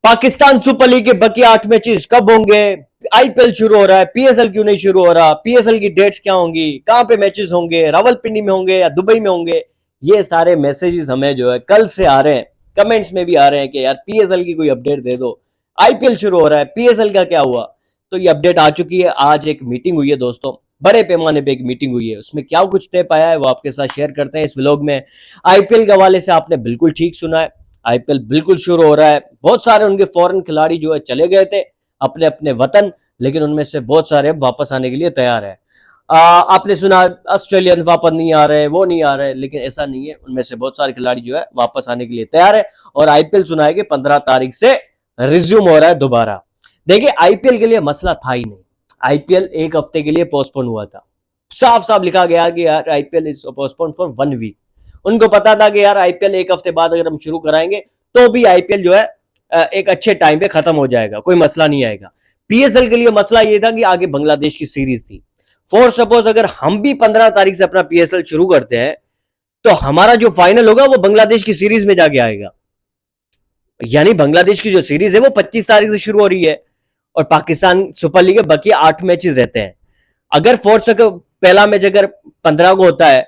Pakistan super league के बाकी 8 matches कब होंगे? आईपीएल शुरू हो रहा है, पीएसएल क्यों नहीं शुरू हो रहा? पीएसएल की डेट्स क्या होंगी? कहां पे मैचेस होंगे? रावलपिंडी में होंगे या दुबई में होंगे? ये सारे मैसेजेस हमें जो है कल से आ रहे हैं, कमेंट्स में भी आ रहे हैं कि यार पीएसएल की कोई अपडेट दे दो। आईपीएल शुरू हो रहा है, पीएसएल का क्या हुआ? तो ये अपडेट आ चुकी है। आज एक मीटिंग हुई है दोस्तों, बड़े पैमाने पे एक मीटिंग हुई है। उसमें क्या कुछ तय पाया है वो आपके साथ शेयर करते हैं इस व्लॉग में। आईपीएल के हवाले से आपने बिल्कुल ठीक सुना है, आईपीएल बिल्कुल शुरू हो रहा है। बहुत सारे उनके फॉरेन खिलाड़ी जो है चले गए थे अपने अपने वतन, लेकिन उनमें से बहुत सारे अब वापस आने के लिए तैयार है। आपने सुना ऑस्ट्रेलियन वापस नहीं आ रहे, वो नहीं आ रहे, लेकिन ऐसा नहीं है। उनमें से बहुत सारे खिलाड़ी जो है वापस आने के लिए तैयार है और आईपीएल सुना है कि 15 तारीख से रिज्यूम हो रहा है दोबारा। देखिए, आईपीएल के लिए मसला था ही नहीं। आईपीएल एक हफ्ते के लिए पोस्टपोन हुआ था। साफ साफ लिखा गया कि यार IPL is postpone for 1 week. उनको पता था कि यार आईपीएल एक हफ्ते बाद अगर हम शुरू कराएंगे तो भी आईपीएल जो है एक अच्छे टाइम पे खत्म हो जाएगा, कोई मसला नहीं आएगा। पीएसएल के लिए मसला ये था कि आगे बांग्लादेश की सीरीज थी। फॉर सपोज अगर हम भी 15 तारीख से अपना पीएसएल शुरू करते हैं तो हमारा जो फाइनल होगा वो बांग्लादेश की सीरीज में जाके आएगा। यानी बांग्लादेश की जो सीरीज है वो 25 तारीख से शुरू हो रही है और पाकिस्तान सुपर लीग के बाकी 8 मैचेस रहते हैं। अगर फोर्स पहला मैच अगर 15 को होता है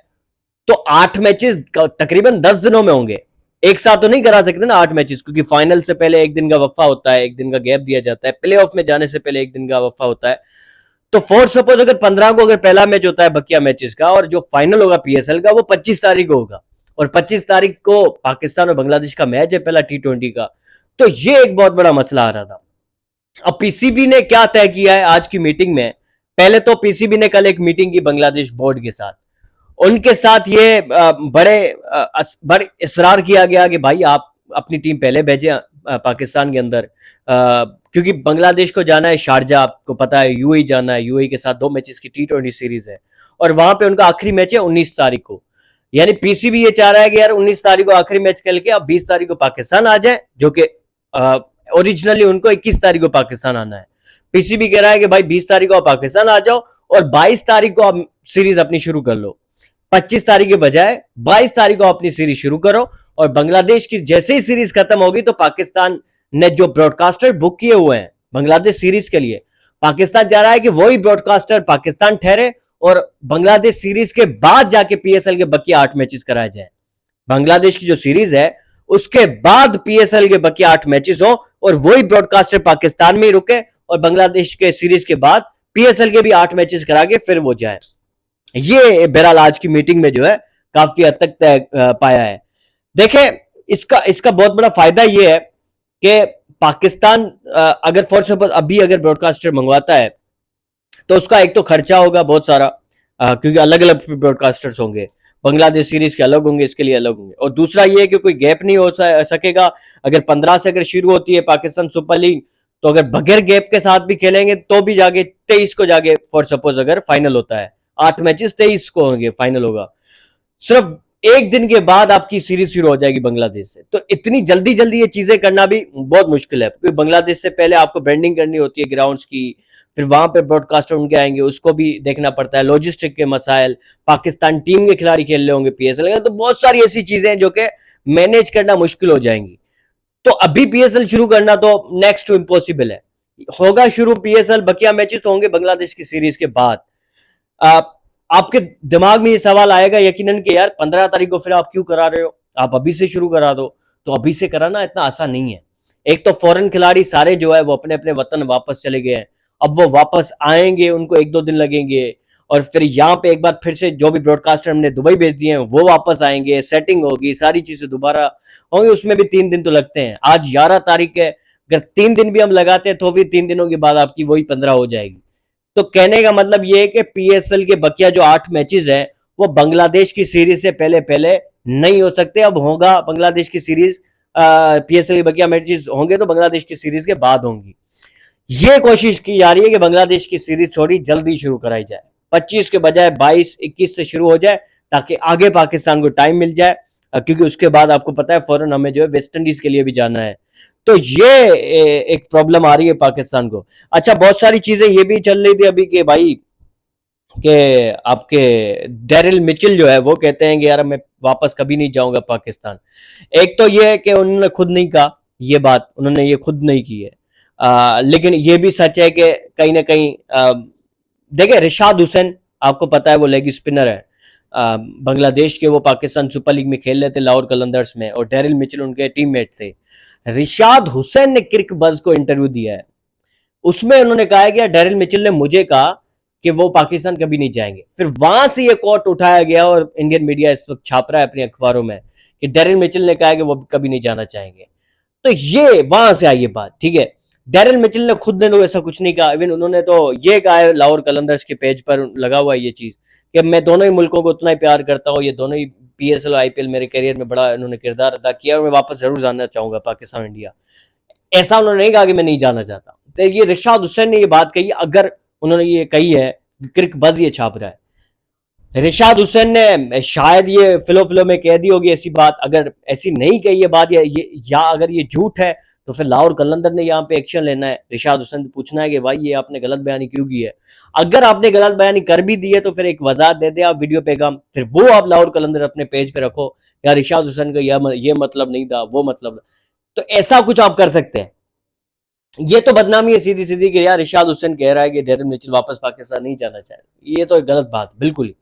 तो 8 मैचेस तकरीबन 10 दिनों में होंगे। एक साथ तो नहीं करा सकते ना 8 मैचेस, क्योंकि फाइनल से पहले एक दिन का वक्फा होता है, एक दिन का गैप दिया जाता है। प्लेऑफ में जाने से पहले एक दिन का वक्फा होता है। तो फोर सपोज अगर 15 को अगर पहला मैच होता है बकिया मैचेस का और जो फाइनल होगा पीएसएल का वो 25 तारीख को होगा और 25 तारीख को पाकिस्तान और बांग्लादेश का मैच है पहला T20 का। तो ये एक बहुत बड़ा मसला आ रहा था। अब पीसीबी ने क्या तय किया है आज की मीटिंग में? पहले तो पीसीबी ने कल एक मीटिंग की बांग्लादेश बोर्ड के साथ। उनके साथ ये बड़े इसरार किया गया कि भाई आप अपनी टीम पहले भेजें पाकिस्तान के अंदर, क्योंकि बांग्लादेश को जाना है शारजा, आपको पता है यूएई जाना है। यूएई के साथ 2 मैचेस की T20 सीरीज है और वहां पे उनका आखिरी मैच है 19 तारीख को। यानी पीसीबी ये चाह रहा है कि यार 19 तारीख को आखिरी मैच खेल के अब 20 तारीख को पाकिस्तान आ जाए, जो कि ओरिजिनली उनको 21 तारीख को पाकिस्तान आना है। पीसीबी कह रहा है कि भाई 20 तारीख को आप पाकिस्तान आ जाओ और 22 तारीख को आप सीरीज अपनी शुरू कर लो। 25 तारीख के बजाय 22 तारीख को अपनी सीरीज शुरू करो और बांग्लादेश की जैसे ही सीरीज खत्म होगी तो पाकिस्तान ने जो ब्रॉडकास्टर बुक किए हुए हैं बांग्लादेश सीरीज के लिए, पाकिस्तान जा रहा है कि वही ब्रॉडकास्टर पाकिस्तान ठहरे और बांग्लादेश सीरीज के बाद जाके पीएसएल के बाकी 8 मैचेस कराए जाए। बांग्लादेश की जो सीरीज है उसके बाद पीएसएल के बाकी 8 मैचेस हो और वही ब्रॉडकास्टर पाकिस्तान में ही रुके और बांग्लादेश के सीरीज के बाद पीएसएल के भी 8 मैचेस करा के फिर वो जाए। ये बहरहाल आज की मीटिंग में जो है काफी हद तक तय पाया है। देखें, इसका बहुत बड़ा फायदा ये है कि पाकिस्तान अगर फॉर सपोज अभी अगर ब्रॉडकास्टर मंगवाता है तो उसका एक तो खर्चा होगा बहुत सारा, क्योंकि अलग अलग ब्रॉडकास्टर्स होंगे, बांग्लादेश सीरीज के अलग होंगे, इसके लिए अलग होंगे। और दूसरा ये है कि कोई गैप नहीं हो सकेगा। अगर 15 से अगर शुरू होती है पाकिस्तान सुपर लीग तो अगर बगैर गैप के साथ भी खेलेंगे तो भी जाके 23 को जाके फॉर सपोज अगर फाइनल होता है, 8 मैचेस 23 को होंगे, फाइनल होगा। सिर्फ एक दिन के बाद आपकी सीरीज शुरू हो जाएगी बांग्लादेश से। तो इतनी जल्दी जल्दी ये चीजें करना भी बहुत मुश्किल है, क्योंकि बांग्लादेश से पहले आपको ब्रांडिंग करनी होती है ग्राउंड्स की, फिर वहां पे ब्रॉडकास्टर उनके आएंगे, उसको भी देखना पड़ता है, लॉजिस्टिक के मसाइल, पाकिस्तान टीम के खिलाड़ी खेल रहे होंगे पीएसएल, तो बहुत सारी ऐसी चीजें हैं जो कि मैनेज करना मुश्किल हो जाएंगी। तो अभी पीएसएल शुरू करना तो नेक्स्ट टू इम्पॉसिबल है। होगा शुरू पीएसएल, बकिया मैचेस तो होंगे बांग्लादेश की सीरीज के बाद। आपके दिमाग में ये सवाल आएगा यकीनन कि यार 15 तारीख को फिर आप क्यों करा रहे हो, आप अभी से शुरू करा दो। तो अभी से कराना इतना आसान नहीं है। एक तो फॉरेन खिलाड़ी सारे जो है वो अपने अपने वतन वापस चले गए हैं, अब वो वापस आएंगे, उनको 1-2 दिन लगेंगे और फिर यहाँ पे एक बार फिर से जो भी ब्रॉडकास्टर हमने दुबई भेज दिए हैं वो वापस आएंगे, सेटिंग होगी, सारी चीजें दोबारा होंगी, उसमें भी 3 दिन तो लगते हैं। आज 11 तारीख है, अगर 3 दिन भी हम लगाते हैं तो भी 3 दिनों के बाद आपकी वही 15 हो जाएगी। तो कहने का मतलब ये है कि पीएसएल के बकिया जो 8 मैचेस हैं वो बांग्लादेश की सीरीज से पहले पहले नहीं हो सकते, अब होगा बांग्लादेश की सीरीज। पीएसएल के बकिया मैचेस होंगे तो बांग्लादेश की सीरीज के बाद होंगी। ये कोशिश की जा रही है कि बांग्लादेश की सीरीज थोड़ी जल्दी शुरू कराई जाए, 25 के बजाय 22-21 से शुरू हो जाए, ताकि आगे पाकिस्तान को टाइम मिल जाए, क्योंकि उसके बाद आपको पता है फौरन हमें जो है वेस्ट इंडीज के लिए भी जाना है। तो ये एक प्रॉब्लम आ रही है पाकिस्तान को। अच्छा, बहुत सारी चीजें ये भी चल रही थी अभी के भाई कि आपके डेरिल मिचेल जो है वो कहते हैं कि यार मैं वापस कभी नहीं जाऊंगा पाकिस्तान। एक तो ये है कि उन्होंने खुद नहीं कहा, ये बात उन्होंने ये खुद नहीं की है। लेकिन ये भी सच है कि कहीं ना कहीं देखिए रिशाद हुसैन आपको पता है वो लेग स्पिनर है बांग्लादेश के, वो पाकिस्तान सुपर लीग में खेल रहे थे लाहौर कलंदर्स में, और डेरिल मिचेल उनके टीममेट थे। रिशाद हुसैन ने क्रिक बज को इंटरव्यू दिया है, उसमें उन्होंने कहा कि डेरिल मिचेल ने मुझे कहा कि वो पाकिस्तान कभी नहीं जाएंगे। फिर वहां से ये कोट उठाया गया और इंडियन मीडिया इस वक्त छाप रहा है अपने अखबारों में कि डेरिल मिचेल ने कहा कि वो कभी नहीं जाना चाहेंगे। तो ये वहां से आई ये बात, ठीक है। डेरिल मिचेल ने खुद ने तो ऐसा कुछ नहीं कहा, इवन उन्होंने तो ये कहा है लाहौर कलंदर्स के पेज पर लगा हुआ है ये चीज कि मैं दोनों ही मुल्कों को उतना ही प्यार करता हूँ, ये दोनों ही पीएसएल और आईपीएल मेरे करियर में बड़ा उन्होंने किरदार अदा किया और मैं वापस जरूर जाना चाहूंगा पाकिस्तान इंडिया। ऐसा उन्होंने नहीं कहा कि मैं नहीं जाना चाहता। तो ये रिशाद हुसैन ने ये बात कही, अगर उन्होंने ये कही है, क्रिक बज ये छाप रहा है। रिशाद हुसैन ने शायद ये फिलो में कह दी होगी ऐसी बात, अगर ऐसी नहीं कही ये बात या अगर ये झूठ है तो फिर लाहौर कलंदर ने यहाँ पे एक्शन लेना है, रिशाद हुसैन से पूछना है कि भाई ये आपने गलत बयानी क्यों की है। अगर आपने गलत बयानी कर भी दी है तो फिर एक वजाहत दे दे आप वीडियो पैगाम, फिर वो आप लाहौर कलंदर अपने पेज पे रखो, या रिशाद हुसैन का ये मतलब नहीं था, वो मतलब, तो ऐसा कुछ आप कर सकते हैं। ये तो बदनामी है सीधी सीधी कि यार रिशाद हुसैन कह रहा है कि डेरिल मिचेल वापस पाकिस्तान नहीं जाना चाहे, ये तो एक गलत बात बिल्कुल ही।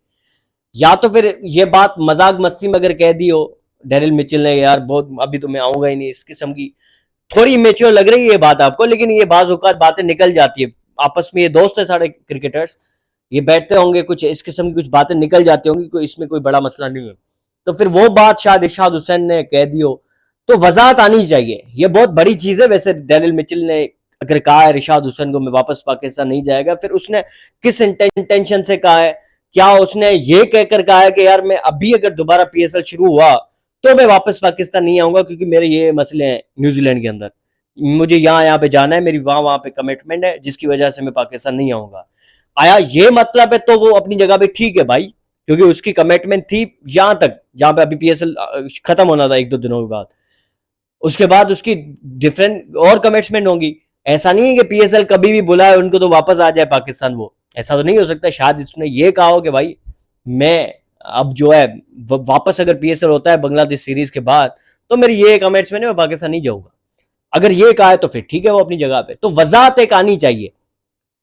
या तो फिर ये बात मजाक मस्ती में अगर कह दी हो डेरिल मिचेल ने, यार बहुत अभी तो मैं आऊंगा ही नहीं, इस किस्म की थोड़ी इमेच्योर लग रही है ये बात आपको, लेकिन ये बाज औकात बातें निकल जाती है आपस में, ये दोस्त है सारे क्रिकेटर्स, ये बैठते होंगे, कुछ इस किस्म की कुछ बातें निकल जाती होंगी, कोई इसमें कोई बड़ा मसला नहीं है। तो फिर वो बात शायद इरशाद हुसैन ने कह दी हो तो वजाहत आनी चाहिए, ये बहुत बड़ी चीज है। वैसे डेरिल मिचेल ने अगर कहा है इरशाद हुसैन को मैं वापस पाकिस्तान नहीं जाएगा, फिर उसने किस इंटेंशन से कहा है, क्या उसने ये कहकर कहा है कि यार मैं अभी अगर दोबारा पीएसएल शुरू हुआ तो मैं वापस पाकिस्तान नहीं आऊंगा क्योंकि मेरे ये मसले हैं न्यूजीलैंड के अंदर, मुझे यहाँ पे जाना है, मेरी वहां पे कमिटमेंट है जिसकी वजह से मैं पाकिस्तान नहीं आऊंगा। आया ये मतलब है तो वो अपनी जगह पे ठीक है भाई, क्योंकि उसकी कमिटमेंट थी यहां तक जहां पे अभी पीएसएल खत्म होना था एक दो दिनों के बाद, उसके बाद उसकी डिफरेंट और कमिटमेंट होंगी। ऐसा नहीं है कि पीएसएल कभी भी बुलाए उनको तो वापस आ जाए पाकिस्तान, वो ऐसा तो नहीं हो सकता। शायद इसने ये कहा हो कि भाई मैं अब जो है वापस अगर पीएसएल होता है बांग्लादेश सीरीज के बाद तो मेरी ये कमिटमेंट है, मैं पाकिस्तान नहीं जाऊंगा। अगर ये कहा है तो फिर ठीक है वो अपनी जगह पे, तो वजाहत एक आनी चाहिए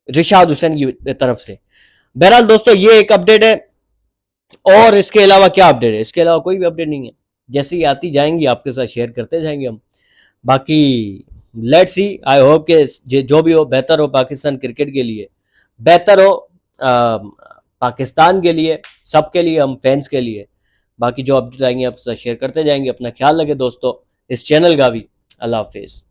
रिशाद हुसैन की तरफ से। बहरहाल दोस्तों ये एक अपडेट है, और इसके अलावा क्या अपडेट है, इसके अलावा कोई भी अपडेट नहीं है। जैसे ही आती जाएंगी आपके साथ शेयर करते जाएंगे हम। बाकी लेट्स सी, आई होप के जो भी हो बेहतर हो पाकिस्तान क्रिकेट के लिए, बेहतर हो पाकिस्तान के लिए, सबके लिए, हम फैंस के लिए। बाकी जो अपडेट आएंगे आपके साथ शेयर करते जाएंगे। अपना ख्याल रखें दोस्तों, इस चैनल का भी। अल्लाह हाफिज।